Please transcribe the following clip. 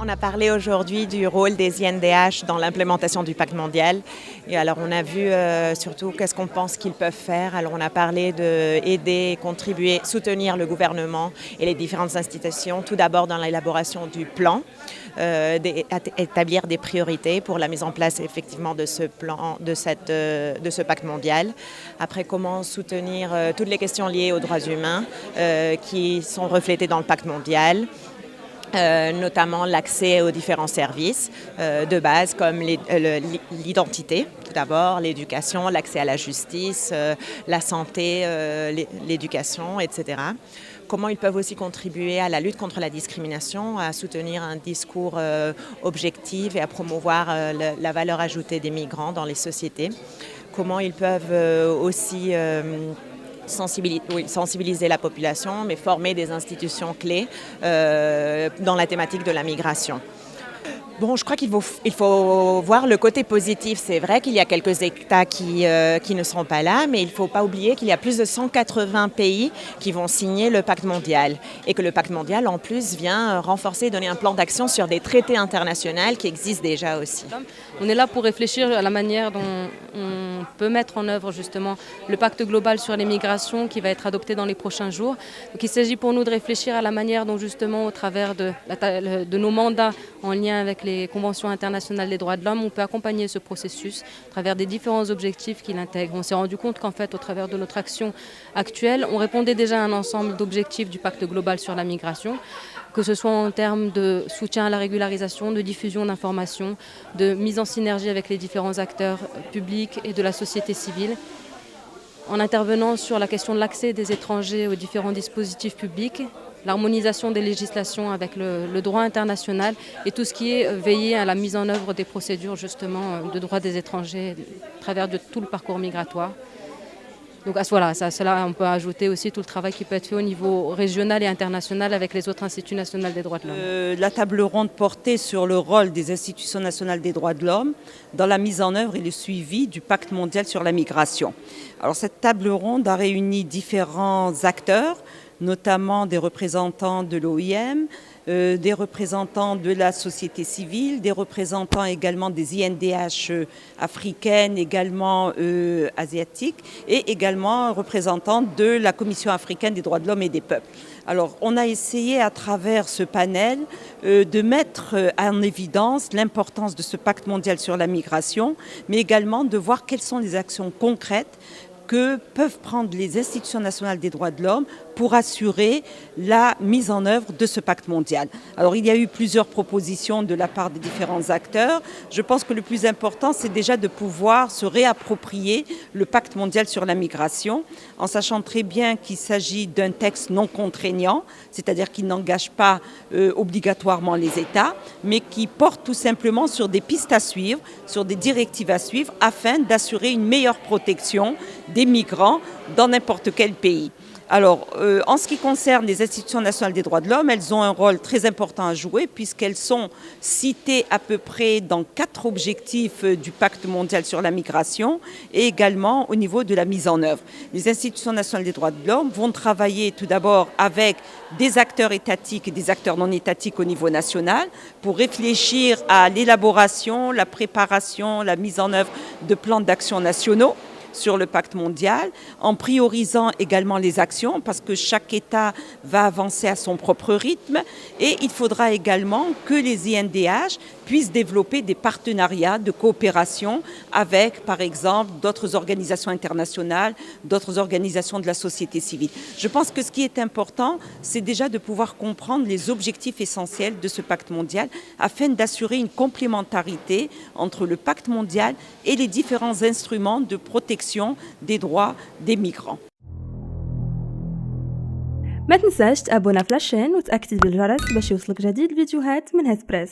On a parlé aujourd'hui du rôle des INDH dans l'implémentation du pacte mondial. Et alors on a vu surtout qu'est-ce qu'on pense qu'ils peuvent faire. Alors on a parlé d'aider, contribuer, soutenir le gouvernement et les différentes institutions, tout d'abord dans l'élaboration du plan, d'établir des priorités pour la mise en place effectivement de ce plan, de ce pacte mondial. Après, comment soutenir toutes les questions liées aux droits humains qui sont reflétées dans le pacte mondial. Notamment l'accès aux différents services de base comme l'identité, tout d'abord, l'éducation, l'accès à la justice, la santé, l'éducation, etc. Comment ils peuvent aussi contribuer à la lutte contre la discrimination, à soutenir un discours objectif et à promouvoir la valeur ajoutée des migrants dans les sociétés. Comment ils peuvent aussi sensibiliser la population, mais former des institutions clés dans la thématique de la migration. Bon, je crois qu'il faut voir le côté positif. C'est vrai qu'il y a quelques États qui ne sont pas là, mais il ne faut pas oublier qu'il y a plus de 180 pays qui vont signer le pacte mondial et que le pacte mondial, en plus, vient renforcer, donner un plan d'action sur des traités internationaux qui existent déjà aussi. On est là pour réfléchir à la manière dont on peut mettre en œuvre justement le pacte global sur les migrations qui va être adopté dans les prochains jours. Donc il s'agit pour nous de réfléchir à la manière dont justement au travers de nos mandats en lien avec les conventions internationales des droits de l'homme, on peut accompagner ce processus à travers des différents objectifs qu'il intègre. On s'est rendu compte qu'en fait, au travers de notre action actuelle, on répondait déjà à un ensemble d'objectifs du pacte global sur la migration, que ce soit en termes de soutien à la régularisation, de diffusion d'informations, de mise en synergie avec les différents acteurs publics et de la société civile, en intervenant sur la question de l'accès des étrangers aux différents dispositifs publics, l'harmonisation des législations avec le droit international et tout ce qui est veillé à la mise en œuvre des procédures justement de droit des étrangers à travers de tout le parcours migratoire. Donc à cela, on peut ajouter aussi tout le travail qui peut être fait au niveau régional et international avec les autres instituts nationaux des droits de l'homme. La table ronde portait sur le rôle des institutions nationales des droits de l'homme dans la mise en œuvre et le suivi du pacte mondial sur la migration. Alors cette table ronde a réuni différents acteurs, notamment des représentants de l'OIM, des représentants de la société civile, des représentants également des INDH africaines, également asiatiques, et également représentants de la Commission africaine des droits de l'homme et des peuples. Alors, on a essayé à travers ce panel de mettre en évidence l'importance de ce pacte mondial sur la migration, mais également de voir quelles sont les actions concrètes que peuvent prendre les institutions nationales des droits de l'homme pour assurer la mise en œuvre de ce pacte mondial. Alors il y a eu plusieurs propositions de la part des différents acteurs. Je pense que le plus important, c'est déjà de pouvoir se réapproprier le pacte mondial sur la migration, en sachant très bien qu'il s'agit d'un texte non contraignant, c'est-à-dire qu'il n'engage pas obligatoirement les États, mais qui porte tout simplement sur des pistes à suivre, sur des directives à suivre, afin d'assurer une meilleure protection des migrants dans n'importe quel pays. Alors, en ce qui concerne les institutions nationales des droits de l'homme, elles ont un rôle très important à jouer puisqu'elles sont citées à peu près dans 4 objectifs du pacte mondial sur la migration et également au niveau de la mise en œuvre. Les institutions nationales des droits de l'homme vont travailler tout d'abord avec des acteurs étatiques et des acteurs non étatiques au niveau national pour réfléchir à l'élaboration, la préparation, la mise en œuvre de plans d'action nationaux sur le pacte mondial, en priorisant également les actions parce que chaque État va avancer à son propre rythme et il faudra également que les INDH puissent développer des partenariats de coopération avec, par exemple, d'autres organisations internationales, d'autres organisations de la société civile. Je pense que ce qui est important, c'est déjà de pouvoir comprendre les objectifs essentiels de ce pacte mondial afin d'assurer une complémentarité entre le pacte mondial et les différents instruments de protection des droits des migrants. ما تنساش تابونا في لاشين وتأكد بالجرس باش يوصلك جديد فيديوهات من هاد بريس.